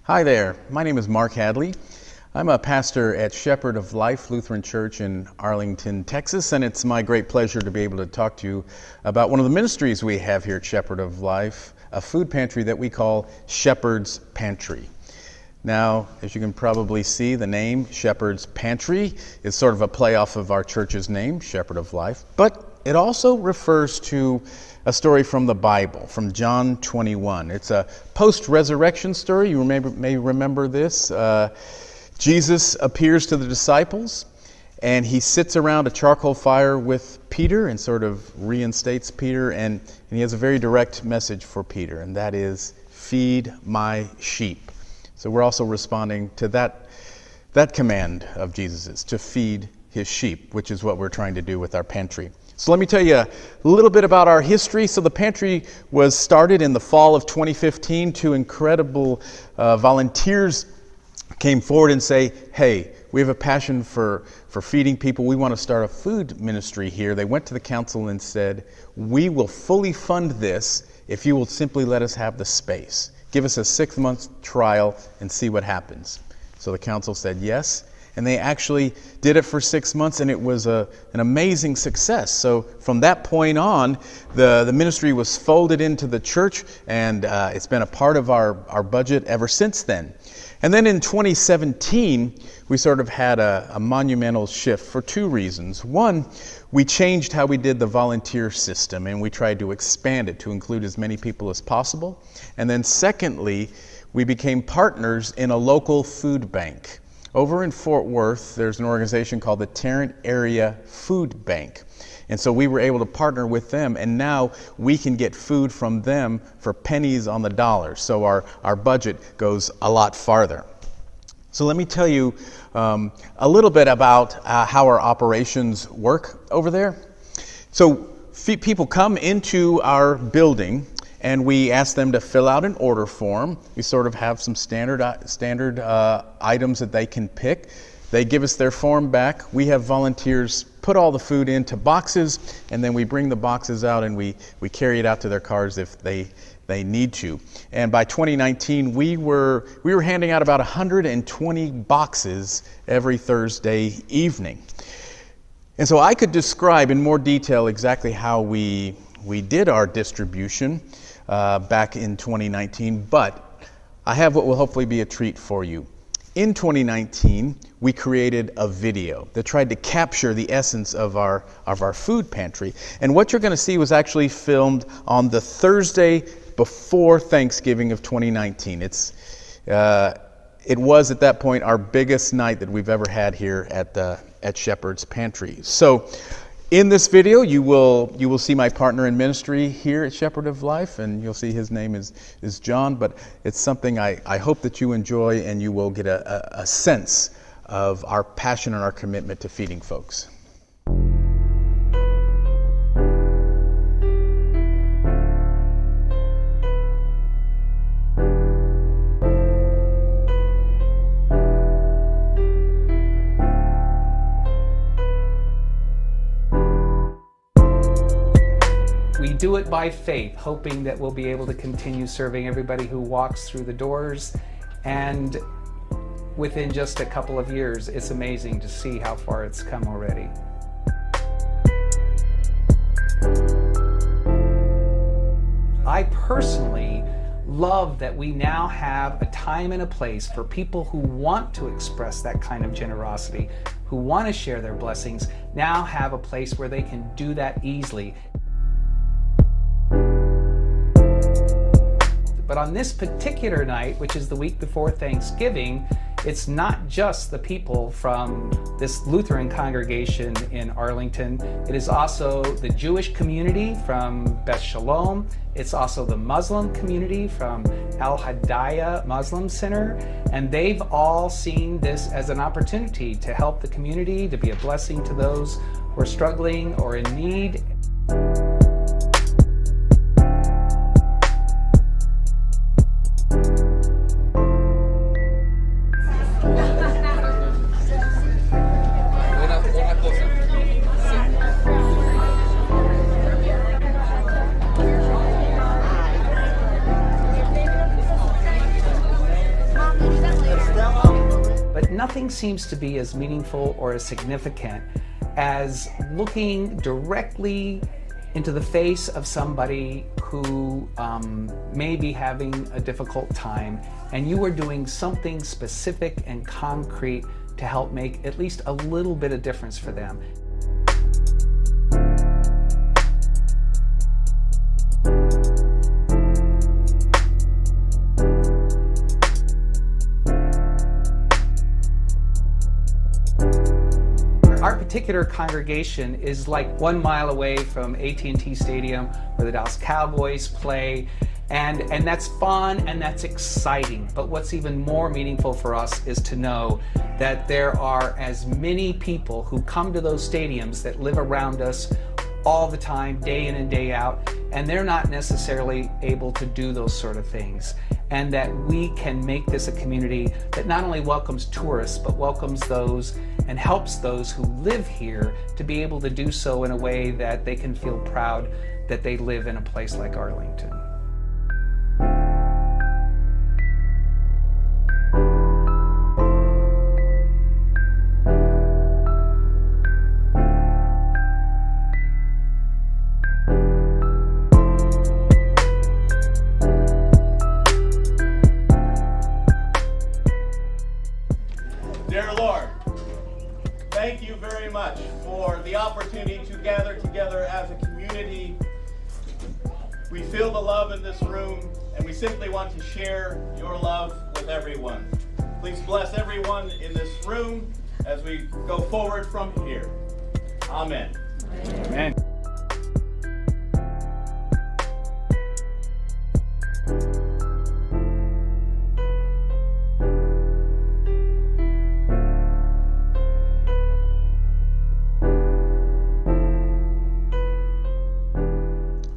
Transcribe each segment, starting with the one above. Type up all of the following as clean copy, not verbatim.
Hi there, my name is Mark Hadley. I'm a pastor at Shepherd of Life Lutheran Church in Arlington, Texas, and it's my great pleasure to be able to talk to you about one of the ministries we have here at Shepherd of Life, a food pantry that we call Shepherd's Pantry. Now, as you can probably see, the name Shepherd's Pantry is sort of a play off of our church's name, Shepherd of Life, but it also refers to a story from the Bible, from John 21. It's a post-resurrection story. You may remember this. Jesus appears to the disciples, and he sits around a charcoal fire with Peter and sort of reinstates Peter, and he has a very direct message for Peter, and that is, feed my sheep. So we're also responding to that command of Jesus's, to feed his sheep, which is what we're trying to do with our pantry. So let me tell you a little bit about our history. So the pantry was started in the fall of 2015. Two incredible volunteers came forward and say, hey, we have a passion for feeding people. We want to start a food ministry here. They went to the council and said, we will fully fund this if you will simply let us have the space. Give us a 6-month trial and see what happens. So the council said yes. And they actually did it for 6 months, and it was an amazing success. So from that point on, the ministry was folded into the church, and it's been a part of our budget ever since then. And then in 2017, we sort of had a monumental shift for two reasons. One, we changed how we did the volunteer system, and we tried to expand it to include as many people as possible. And then secondly, we became partners in a local food bank. Over in Fort Worth, there's an organization called the Tarrant Area Food Bank. And so we were able to partner with them, and now we can get food from them for pennies on the dollar. So our budget goes a lot farther. So let me tell you a little bit about how our operations work over there. So people come into our building, and we ask them to fill out an order form. We sort of have some standard items that they can pick. They give us their form back. We have volunteers put all the food into boxes, and then we bring the boxes out and we carry it out to their cars if they need to. And by 2019, we were handing out about 120 boxes every Thursday evening. And so I could describe in more detail exactly how we did our distribution back in 2019, but I have what will hopefully be a treat for you. In 2019, we created a video that tried to capture the essence of our food pantry. And what you're going to see was actually filmed on the Thursday before Thanksgiving of 2019. It was at that point our biggest night that we've ever had here at Shepherd's Pantry. So in this video, you will see my partner in ministry here at Shepherd of Life, and you'll see his name is John, but it's something I hope that you enjoy, and you will get a sense of our passion and our commitment to feeding folks. We do it by faith, hoping that we'll be able to continue serving everybody who walks through the doors. And within just a couple of years, it's amazing to see how far it's come already. I personally love that we now have a time and a place for people who want to express that kind of generosity, who want to share their blessings, now have a place where they can do that easily. But on this particular night, which is the week before Thanksgiving, it's not just the people from this Lutheran congregation in Arlington. It is also the Jewish community from Beth Shalom. It's also the Muslim community from Al Hadaya Muslim Center. And they've all seen this as an opportunity to help the community, to be a blessing to those who are struggling or in need. nothing seems to be as meaningful or as significant as looking directly into the face of somebody who may be having a difficult time, and you are doing something specific and concrete to help make at least a little bit of difference for them. Our particular congregation is like 1 mile away from AT&T Stadium where the Dallas Cowboys play, and that's fun and that's exciting. But what's even more meaningful for us is to know that there are as many people who come to those stadiums that live around us all the time, day in and day out, and they're not necessarily able to do those sort of things. And that we can make this a community that not only welcomes tourists, but welcomes those and helps those who live here to be able to do so in a way that they can feel proud that they live in a place like Arlington. Dear Lord, thank you very much for the opportunity to gather together as a community. We feel the love in this room, and we simply want to share your love with everyone. Please bless everyone in this room as we go forward from here. Amen. Amen.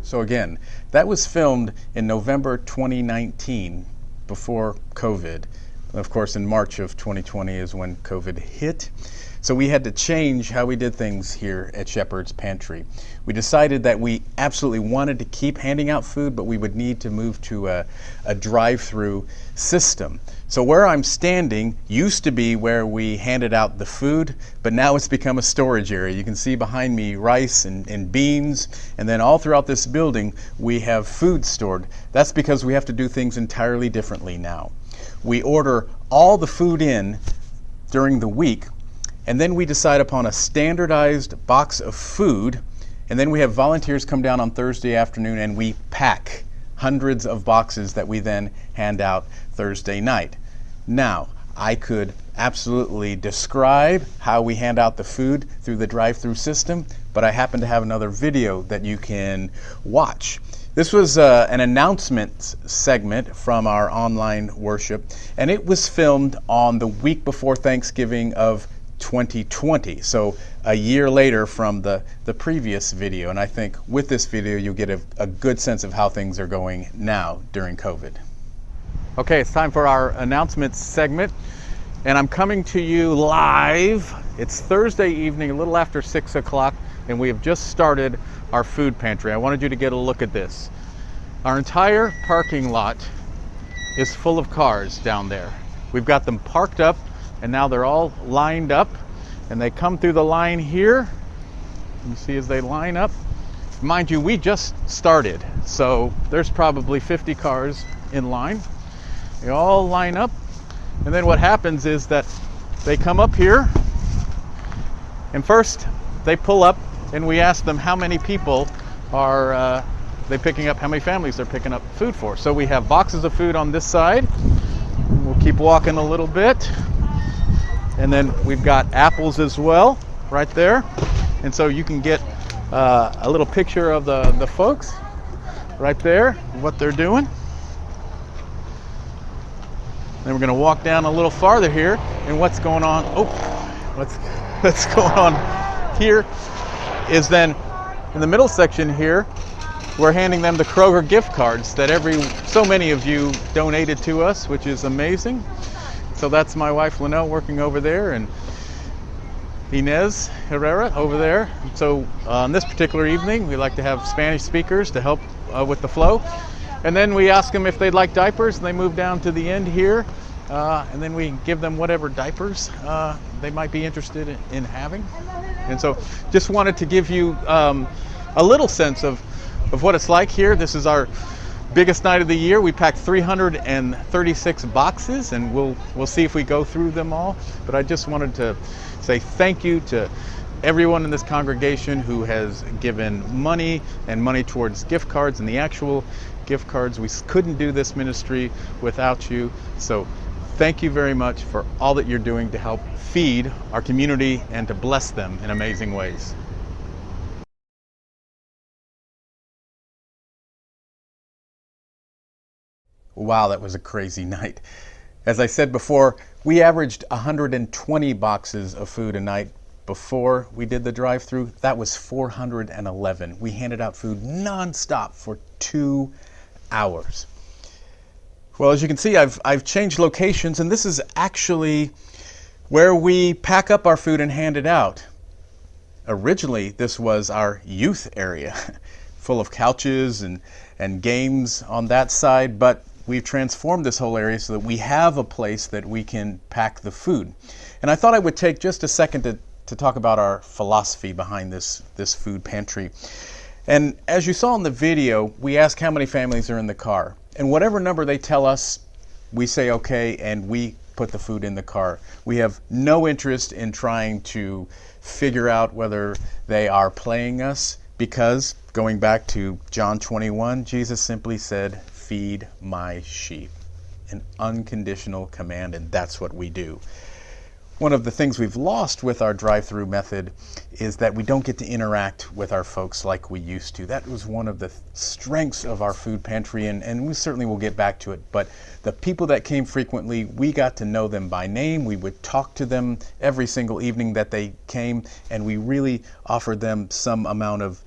So again, that was filmed in November 2019, before COVID. Of course, in March of 2020 is when COVID hit. So we had to change how we did things here at Shepherd's Pantry. We decided that we absolutely wanted to keep handing out food, but we would need to move to a drive-through system. So where I'm standing used to be where we handed out the food, but now it's become a storage area. You can see behind me rice and beans, and then all throughout this building we have food stored. That's because we have to do things entirely differently now. We order all the food in during the week, and then we decide upon a standardized box of food, and then we have volunteers come down on Thursday afternoon and we pack hundreds of boxes that we then hand out Thursday night. Now, I could absolutely describe how we hand out the food through the drive-through system, but I happen to have another video that you can watch. This was an announcement segment from our online worship, and it was filmed on the week before Thanksgiving of 2020, so a year later from the previous video. And I think with this video you'll get a good sense of how things are going now during COVID. Okay, it's time for our announcements segment, and I'm coming to you live. It's Thursday evening, a little after 6 o'clock, and we have just started our food pantry. I wanted you to get a look at this. Our entire parking lot is full of cars down there. We've got them parked up, and now they're all lined up, and they come through the line here. You see as they line up. Mind you, we just started, so there's probably 50 cars in line. They all line up, and then what happens is that they come up here, and first they pull up, and we ask them how many people are they picking up, how many families they're picking up food for. So we have boxes of food on this side. We'll keep walking a little bit. And then we've got apples as well, right there. And so you can get a little picture of the folks right there, what they're doing. Then we're going to walk down a little farther here, and what's going on? Oh, what's going on here is then in the middle section here, we're handing them the Kroger gift cards that so many of you donated to us, which is amazing. So that's my wife Lanell working over there, and Inez Herrera over there. So on this particular evening, we like to have Spanish speakers to help with the flow. And then we ask them if they'd like diapers, and they move down to the end here. and then we give them whatever diapers they might be interested in having. And so just wanted to give you a little sense of what it's like here. This is our biggest night of the year. We packed 336 boxes, and we'll see if we go through them all. But I just wanted to say thank you to everyone in this congregation who has given money towards gift cards, and the actual gift cards. We couldn't do this ministry without you. So thank you very much for all that you're doing to help feed our community and to bless them in amazing ways. Wow, that was a crazy night. As I said before, we averaged 120 boxes of food a night. Before we did the drive-through, that was 411. We handed out food nonstop for 2 hours. Well, as you can see, I've changed locations, and this is actually where we pack up our food and hand it out. Originally, this was our youth area, full of couches and games on that side, but we've transformed this whole area so that we have a place that we can pack the food. And I thought I would take just a second to talk about our philosophy behind this food pantry. And as you saw in the video, we ask how many families are in the car. And whatever number they tell us, we say okay, and we put the food in the car. We have no interest in trying to figure out whether they are playing us, because going back to John 21, Jesus simply said, "Feed my sheep." An unconditional command, and that's what we do. One of the things we've lost with our drive-through method is that we don't get to interact with our folks like we used to. That was one of the strengths of our food pantry, and we certainly will get back to it. But the people that came frequently, we got to know them by name. We would talk to them every single evening that they came, and we really offered them some amount of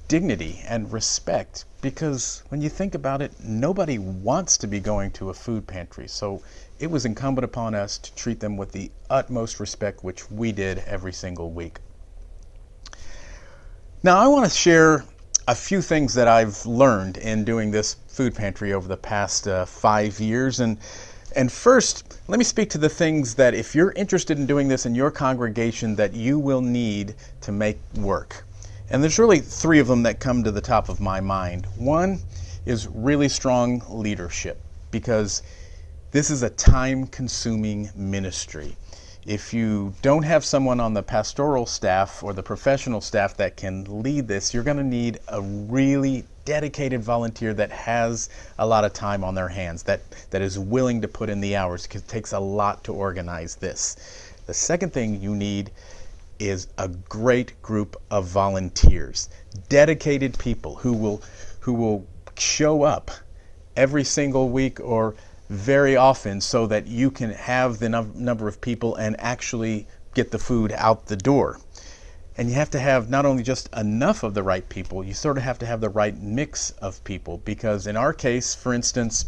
dignity and respect, because when you think about it, nobody wants to be going to a food pantry. So it was incumbent upon us to treat them with the utmost respect, which we did every single week. Now, I want to share a few things that I've learned in doing this food pantry over the past 5 years. And first, let me speak to the things that, if you're interested in doing this in your congregation, that you will need to make work. And there's really 3 of them that come to the top of my mind. One is really strong leadership, because this is a time-consuming ministry. If you don't have someone on the pastoral staff or the professional staff that can lead this, you're going to need a really dedicated volunteer that has a lot of time on their hands, that is willing to put in the hours, because it takes a lot to organize this. The second thing you need is a great group of volunteers, dedicated people who will show up every single week or very often, so that you can have the number of people and actually get the food out the door. And you have to have not only just enough of the right people, you sort of have to have the right mix of people, because in our case, for instance,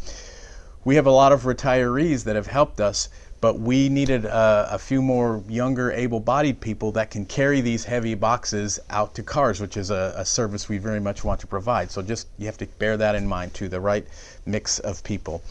we have a lot of retirees that have helped us, but we needed a few more younger, able-bodied people that can carry these heavy boxes out to cars, which is a service we very much want to provide. So just, you have to bear that in mind too, the right mix of people.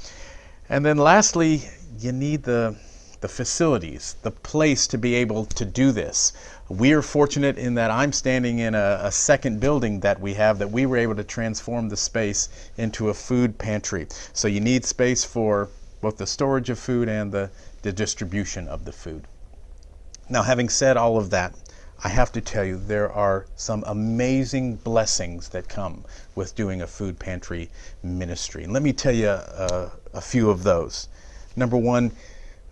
And then lastly, you need the facilities, the place to be able to do this. We are fortunate in that I'm standing in a second building that we have, that we were able to transform the space into a food pantry. So you need space for both the storage of food and the distribution of the food. Now, having said all of that, I have to tell you, there are some amazing blessings that come with doing a food pantry ministry. And let me tell you a few of those. Number one,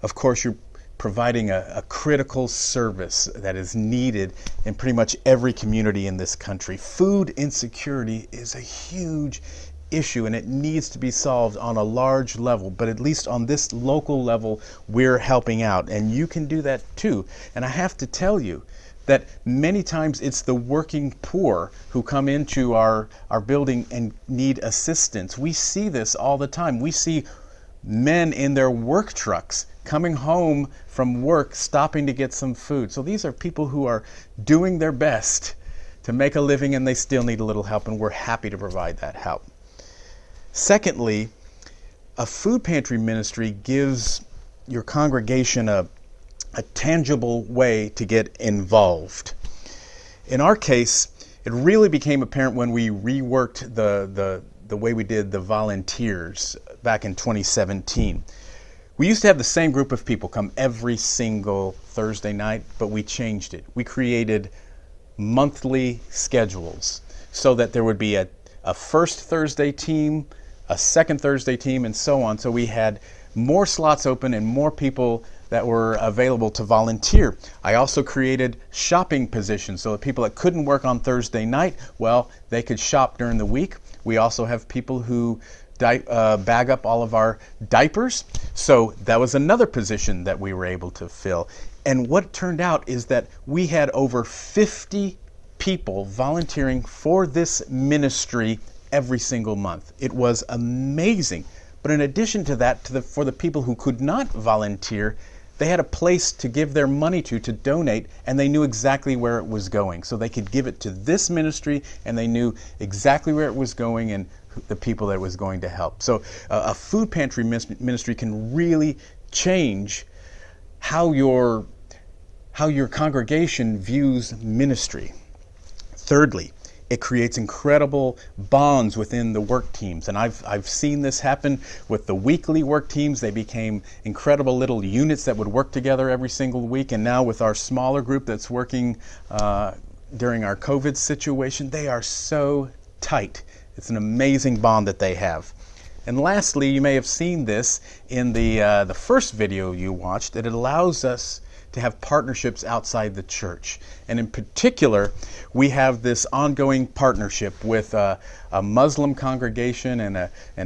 of course, you're providing a critical service that is needed in pretty much every community in this country. Food insecurity is a huge issue, and it needs to be solved on a large level, but at least on this local level, we're helping out, and you can do that too. And I have to tell you that many times it's the working poor who come into our building and need assistance. We see this all the time. We see men in their work trucks coming home from work, stopping to get some food. So these are people who are doing their best to make a living, and they still need a little help, and we're happy to provide that help. Secondly, a food pantry ministry gives your congregation a tangible way to get involved. In our case, it really became apparent when we reworked the way we did the volunteers back in 2017. We used to have the same group of people come every single Thursday night, but we changed it. We created monthly schedules so that there would be a first Thursday team, a second Thursday team, and so on. So we had more slots open and more people that were available to volunteer. I also created shopping positions so that people that couldn't work on Thursday night, well, they could shop during the week. We also have people who bag up all of our diapers. So that was another position that we were able to fill. And what turned out is that we had over 50 people volunteering for this ministry every single month. It was amazing. But in addition to that, for the people who could not volunteer, they had a place to give their money to donate, and they knew exactly where it was going. So they could give it to this ministry, and they knew exactly where it was going and the people that it was going to help. So a food pantry ministry can really change how your congregation views ministry. Thirdly, it creates incredible bonds within the work teams. And I've seen this happen with the weekly work teams. They became incredible little units that would work together every single week. And now with our smaller group that's working during our COVID situation, they are so tight. It's an amazing bond that they have. And lastly, you may have seen this in the first video you watched, that it allows us to have partnerships outside the church. And in particular, we have this ongoing partnership with a Muslim congregation and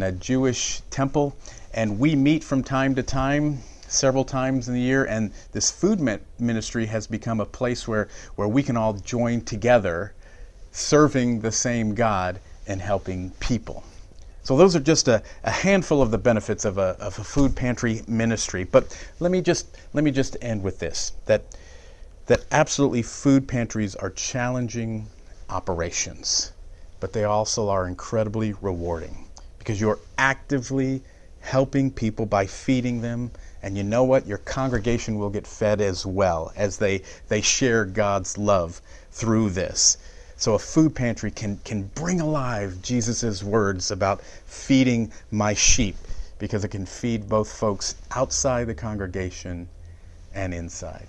a Jewish temple. And we meet from time to time, several times in the year, and this food ministry has become a place where we can all join together, serving the same God and helping people. So those are just a handful of the benefits of a food pantry ministry. But let me just end with this, that absolutely food pantries are challenging operations, but they also are incredibly rewarding, because you're actively helping people by feeding them. And you know what? Your congregation will get fed as well, as they share God's love through this. So a food pantry can bring alive Jesus' words about feeding my sheep, because it can feed both folks outside the congregation and inside.